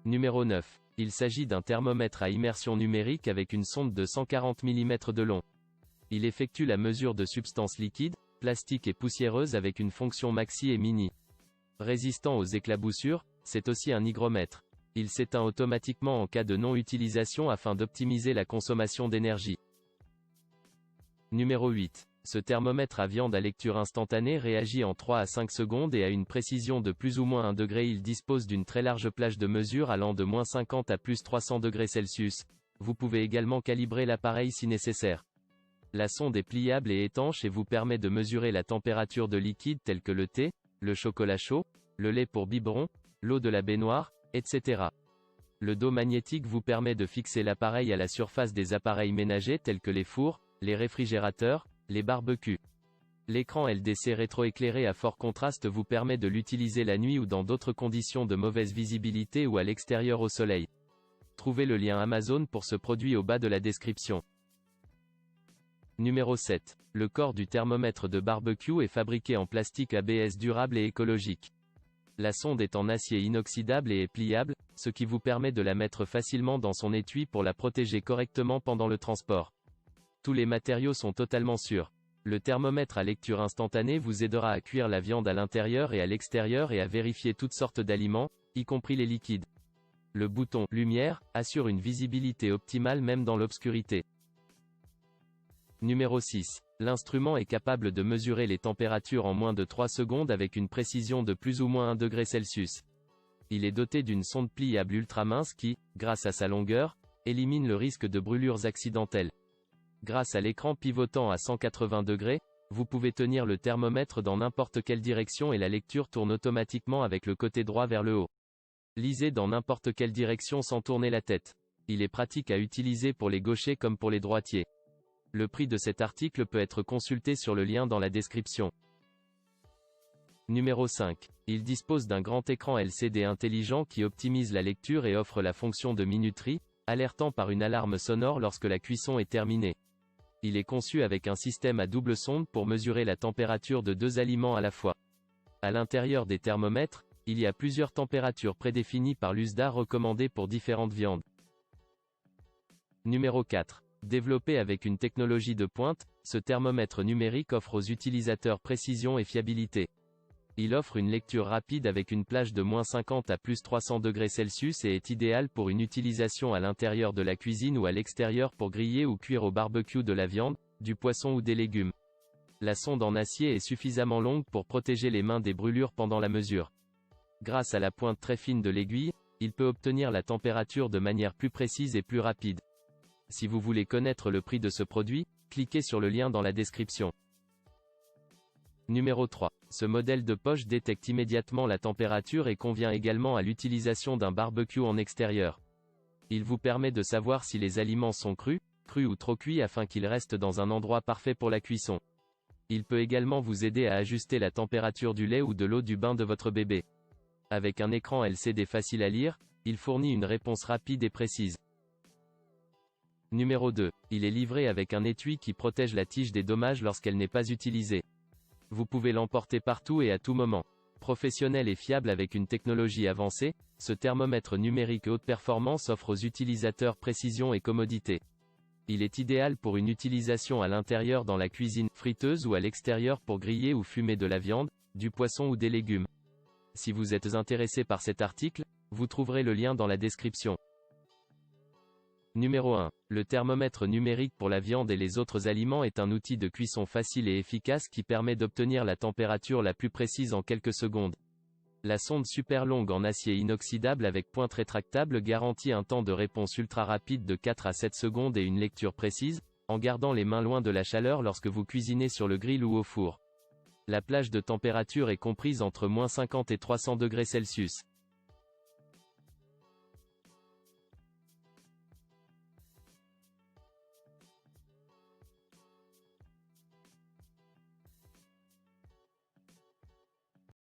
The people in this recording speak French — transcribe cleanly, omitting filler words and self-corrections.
Numéro 9. Il s'agit d'un thermomètre à immersion numérique avec une sonde de 140 mm de long. Il effectue la mesure de substances liquides, plastiques et poussiéreuses avec une fonction maxi et mini. Résistant aux éclaboussures, c'est aussi un hygromètre. Il s'éteint automatiquement en cas de non-utilisation afin d'optimiser la consommation d'énergie. Numéro 8. Ce thermomètre à viande à lecture instantanée réagit en 3 à 5 secondes et à une précision de plus ou moins 1 degré. Il dispose d'une très large plage de mesure allant de -50 à +300 degrés Celsius. Vous pouvez également calibrer l'appareil si nécessaire. La sonde est pliable et étanche et vous permet de mesurer la température de liquides tels que le thé, le chocolat chaud, le lait pour biberon, l'eau de la baignoire, etc. Le dos magnétique vous permet de fixer l'appareil à la surface des appareils ménagers tels que les fours, les réfrigérateurs, les barbecues. L'écran LDC rétroéclairé à fort contraste vous permet de l'utiliser la nuit ou dans d'autres conditions de mauvaise visibilité ou à l'extérieur au soleil. Trouvez le lien Amazon pour ce produit au bas de la description. Numéro 7. Le corps du thermomètre de barbecue est fabriqué en plastique ABS durable et écologique. La sonde est en acier inoxydable et est pliable, ce qui vous permet de la mettre facilement dans son étui pour la protéger correctement pendant le transport. Tous les matériaux sont totalement sûrs. Le thermomètre à lecture instantanée vous aidera à cuire la viande à l'intérieur et à l'extérieur et à vérifier toutes sortes d'aliments, y compris les liquides. Le bouton « Lumière » assure une visibilité optimale même dans l'obscurité. Numéro 6. L'instrument est capable de mesurer les températures en moins de 3 secondes avec une précision de plus ou moins 1 degré Celsius. Il est doté d'une sonde pliable ultra mince qui, grâce à sa longueur, élimine le risque de brûlures accidentelles. Grâce à l'écran pivotant à 180 degrés, vous pouvez tenir le thermomètre dans n'importe quelle direction et la lecture tourne automatiquement avec le côté droit vers le haut. Lisez dans n'importe quelle direction sans tourner la tête. Il est pratique à utiliser pour les gauchers comme pour les droitiers. Le prix de cet article peut être consulté sur le lien dans la description. Numéro 5. Il dispose d'un grand écran LCD intelligent qui optimise la lecture et offre la fonction de minuterie, alertant par une alarme sonore lorsque la cuisson est terminée. Il est conçu avec un système à double sonde pour mesurer la température de 2 aliments à la fois. À l'intérieur des thermomètres, il y a plusieurs températures prédéfinies par l'USDA recommandées pour différentes viandes. Numéro 4. Développé avec une technologie de pointe, ce thermomètre numérique offre aux utilisateurs précision et fiabilité. Il offre une lecture rapide avec une plage de -50 à +300 degrés Celsius et est idéal pour une utilisation à l'intérieur de la cuisine ou à l'extérieur pour griller ou cuire au barbecue de la viande, du poisson ou des légumes. La sonde en acier est suffisamment longue pour protéger les mains des brûlures pendant la mesure. Grâce à la pointe très fine de l'aiguille, il peut obtenir la température de manière plus précise et plus rapide. Si vous voulez connaître le prix de ce produit, cliquez sur le lien dans la description. Numéro 3. Ce modèle de poche détecte immédiatement la température et convient également à l'utilisation d'un barbecue en extérieur. Il vous permet de savoir si les aliments sont crus ou trop cuits afin qu'ils restent dans un endroit parfait pour la cuisson. Il peut également vous aider à ajuster la température du lait ou de l'eau du bain de votre bébé. Avec un écran LCD facile à lire, il fournit une réponse rapide et précise. Numéro 2. Il est livré avec un étui qui protège la tige des dommages lorsqu'elle n'est pas utilisée. Vous pouvez l'emporter partout et à tout moment. Professionnel et fiable avec une technologie avancée, ce thermomètre numérique haute performance offre aux utilisateurs précision et commodité. Il est idéal pour une utilisation à l'intérieur dans la cuisine, friteuse ou à l'extérieur pour griller ou fumer de la viande, du poisson ou des légumes. Si vous êtes intéressé par cet article, vous trouverez le lien dans la description. Numéro 1. Le thermomètre numérique pour la viande et les autres aliments est un outil de cuisson facile et efficace qui permet d'obtenir la température la plus précise en quelques secondes. La sonde super longue en acier inoxydable avec pointe rétractable garantit un temps de réponse ultra rapide de 4 à 7 secondes et une lecture précise, en gardant les mains loin de la chaleur lorsque vous cuisinez sur le grill ou au four. La plage de température est comprise entre -50 et 300 degrés Celsius.